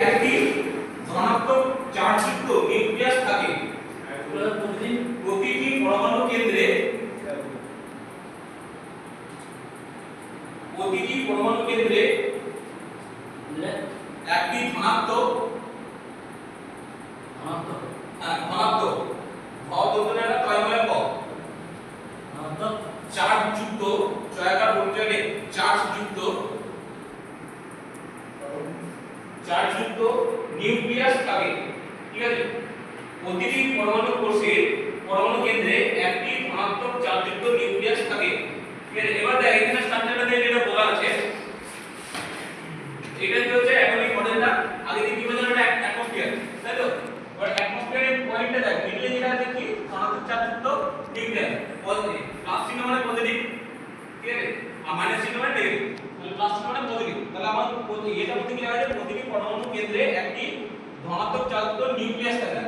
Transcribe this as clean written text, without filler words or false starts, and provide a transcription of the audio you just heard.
একটি ধনাত্মক চার্জযুক্ত নিউক্লিয়াস থাকে। প্রতিটি পরমাণু কেন্দ্রে একটি ধনাত্মক চার্জযুক্ত চয়াকার বলতে গেলে চার্জযুক্ত নিউক্লিয়াস থাকে। ঠিক আছে, প্রতিটি পরমাণু কেন্দ্রে একটি ধনাত্মক চার্জযুক্ত নিউক্লিয়াস থাকে। ঠিক আছে, এবার দেখ এখানে স্ট্রাকচারটা দিয়ে যেটা বলা আছে, এটা কি হচ্ছে অ্যাটমিক মডেলটা। আগে কি বোঝানো, এটা অ্যাটমসফিয়ার, তাই তো? এবার অ্যাটমসফিয়ারের পয়েন্টটা দেখ, মিডলে যেটা আছে কি ধনাত্মক চার্জযুক্ত নিউক্লিয়াস, পজিটিভ, প্লাস চিহ্ন মানে পজিটিভ, ঠিক আছে, আর মাইনাস চিহ্ন মানে নেগেটিভ। তাহলে প্লাস চিহ্ন মানে পজিটিভ, তাহলে আমার এটা বলতে কি লাগে, প্রতিটি পরমাণু কেন্দ্রে একটি ধনাত্মক চার্জযুক্ত নিউক্লিয়াস থাকে।